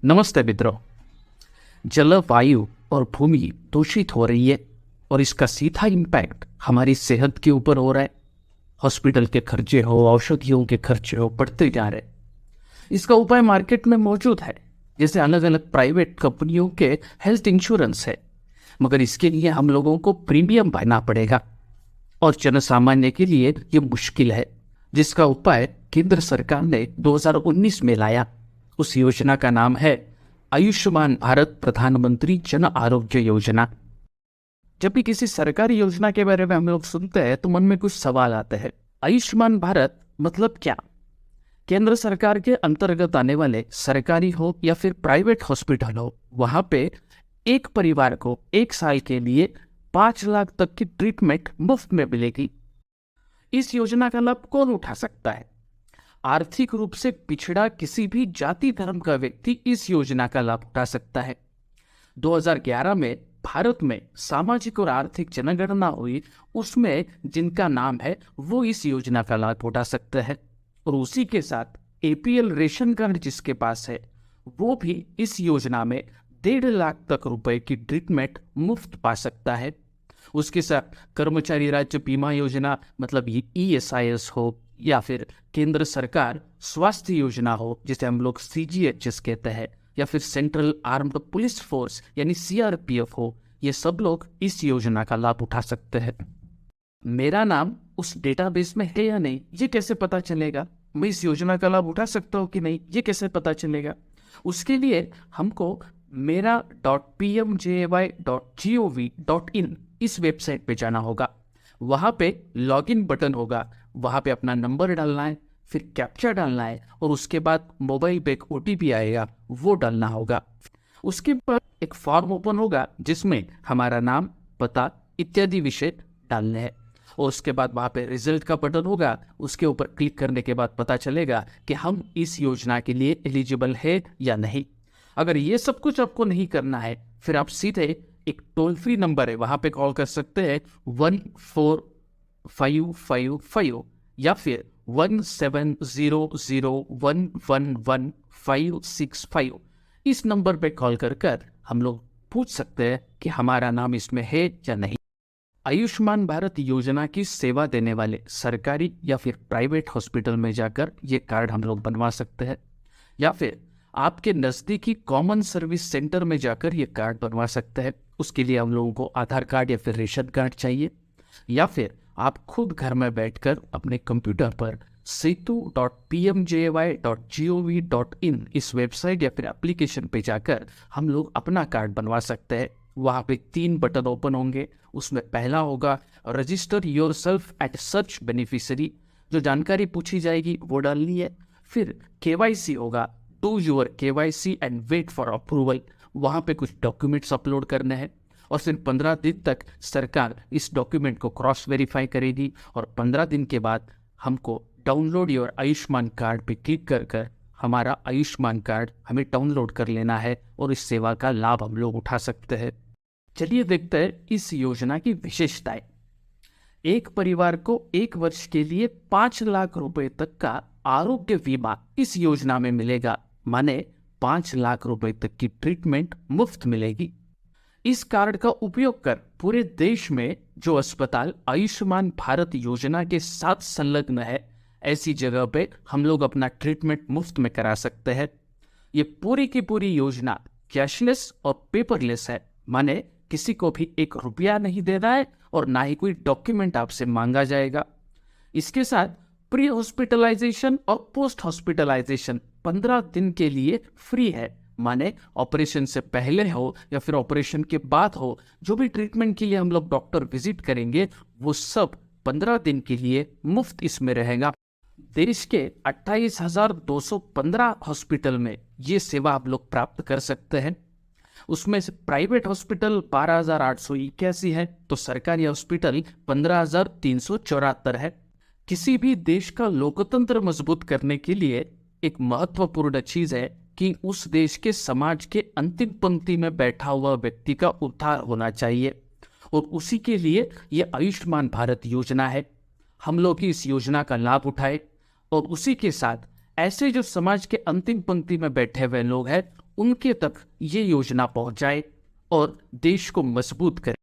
नमस्ते मित्रों। जलवायु और भूमि दूषित हो रही है और इसका सीधा इम्पैक्ट हमारी सेहत के ऊपर हो रहा है। हॉस्पिटल के खर्चे हो, औषधियों के खर्चे हो, बढ़ते जा रहे। इसका उपाय मार्केट में मौजूद है, जैसे अलग अलग प्राइवेट कंपनियों के हेल्थ इंश्योरेंस है, मगर इसके लिए हम लोगों को प्रीमियम भरना पड़ेगा और जनसामान्य के लिए ये मुश्किल है, जिसका उपाय केंद्र सरकार ने 2019 में लाया। उस योजना का नाम है आयुष्मान भारत प्रधानमंत्री जन आरोग्य योजना। जब भी किसी सरकारी योजना के बारे में हम लोग सुनते हैं तो मन में कुछ सवाल आते हैं। आयुष्मान भारत मतलब क्या? केंद्र सरकार के अंतर्गत आने वाले सरकारी हो या फिर प्राइवेट हॉस्पिटल हो, वहां पे एक परिवार को 1 साल के लिए 5 लाख तक की ट्रीटमेंट मुफ्त में मिलेगी। इस योजना का लाभ कौन उठा सकता है? आर्थिक रूप से पिछड़ा किसी भी जाति धर्म का व्यक्ति इस योजना का लाभ उठा सकता है। 2011 में भारत में सामाजिक और आर्थिक जनगणना हुई, उसमें जिनका नाम है वो इस योजना का लाभ उठा सकते हैं और उसी के साथ APL रेशन कार्ड जिसके पास है वो भी इस योजना में 1.5 लाख तक रुपए की ट्रीटमेंट मुफ्त पा सकता है। उसके साथ कर्मचारी राज्य बीमा योजना मतलब ESIS हो या फिर केंद्र सरकार स्वास्थ्य योजना हो जिसे हम लोग CGHS कहते हैं, या फिर सेंट्रल आर्म्ड पुलिस फोर्स यानी CRPF हो, ये सब लोग इस योजना का लाभ उठा सकते हैं। मेरा नाम उस डेटाबेस में है या नहीं, ये कैसे पता चलेगा? मैं इस योजना का लाभ उठा सकता हूँ कि नहीं, ये कैसे पता चलेगा? उसके लिए हमको mera.pmjay.gov.in इस वेबसाइट पे जाना होगा। वहाँ पे लॉगिन बटन होगा, वहाँ पे अपना नंबर डालना है, फिर कैप्चा डालना है और उसके बाद मोबाइल पे एक OTP आएगा, वो डालना होगा। उसके बाद एक फॉर्म ओपन होगा जिसमें हमारा नाम, पता इत्यादि विषय डालने हैं और उसके बाद वहाँ पे रिजल्ट का बटन होगा। उसके ऊपर क्लिक करने के बाद पता चलेगा कि हम इस योजना के लिए एलिजिबल है या नहीं। अगर ये सब कुछ आपको नहीं करना है, फिर आप सीधे एक टोल फ्री नंबर है वहाँ पे कॉल कर सकते हैं 14555 या फिर 1700111565। इस नंबर पे कॉल कर हम लोग पूछ सकते हैं कि हमारा नाम इसमें है या नहीं। आयुष्मान भारत योजना की सेवा देने वाले सरकारी या फिर प्राइवेट हॉस्पिटल में जाकर ये कार्ड हम लोग बनवा सकते हैं, या फिर आपके नज़दीकी कॉमन सर्विस सेंटर में जाकर ये कार्ड बनवा सकते हैं। उसके लिए हम लोगों को आधार कार्ड या फिर रेशन कार्ड चाहिए, या फिर आप खुद घर में बैठकर अपने कंप्यूटर पर setu.pmjay.gov.in इस वेबसाइट या फिर एप्लीकेशन पे जाकर हम लोग अपना कार्ड बनवा सकते हैं। वहाँ पे 3 बटन ओपन होंगे। उसमें पहला होगा register your self eight search beneficiary, जो जानकारी पूछी जाएगी वो डालनी है। फिर KYC होगा, do your KYC and wait for approval, वहाँ पे कुछ डॉक्यूमेंट्स अपलोड करने हैं और फिर 15 दिन तक सरकार इस डॉक्यूमेंट को क्रॉस वेरीफाई करेगी और 15 दिन के बाद हमको डाउनलोड योर आयुष्मान कार्ड पे क्लिक कर हमारा आयुष्मान कार्ड हमें डाउनलोड कर लेना है और इस सेवा का लाभ हम लोग उठा सकते हैं। चलिए देखते हैं इस योजना की विशेषताएं। एक परिवार को 1 वर्ष के लिए 5 लाख रुपए तक का आरोग्य बीमा इस योजना में मिलेगा, माने 5 लाख रुपए तक की ट्रीटमेंट मुफ्त मिलेगी। इस कार्ड का उपयोग कर पूरे देश में जो अस्पताल आयुष्मान भारत योजना के साथ संलग्न है, ऐसी जगह पे हम लोग अपना ट्रीटमेंट मुफ्त में करा सकते हैं। ये पूरी की पूरी योजना कैशलेस और पेपरलेस है, माने किसी को भी 1 रुपया नहीं देना है और ना ही कोई डॉक्यूमेंट आपसे मांगा जाएगा। इसके साथ प्री हॉस्पिटलाइजेशन और पोस्ट हॉस्पिटलाइजेशन 15 दिन के लिए फ्री है, माने ऑपरेशन से पहले हो या फिर ऑपरेशन के बाद हो, जो भी ट्रीटमेंट के लिए हम लोग डॉक्टर विजिट करेंगे वो सब 15 दिन के लिए मुफ्त इसमें रहेगा। देश के 28,215 हॉस्पिटल में ये सेवा आप लोग प्राप्त कर सकते हैं। उसमें से प्राइवेट हॉस्पिटल 12,881 है तो सरकारी हॉस्पिटल 15,374 है। किसी भी देश का लोकतंत्र मजबूत करने के लिए एक महत्वपूर्ण चीज है कि उस देश के समाज के अंतिम पंक्ति में बैठा हुआ व्यक्ति का उद्धार होना चाहिए और उसी के लिए ये आयुष्मान भारत योजना है। हम लोग इस योजना का लाभ उठाए और उसी के साथ ऐसे जो समाज के अंतिम पंक्ति में बैठे हुए लोग हैं उनके तक ये योजना पहुंच जाए और देश को मजबूत करे।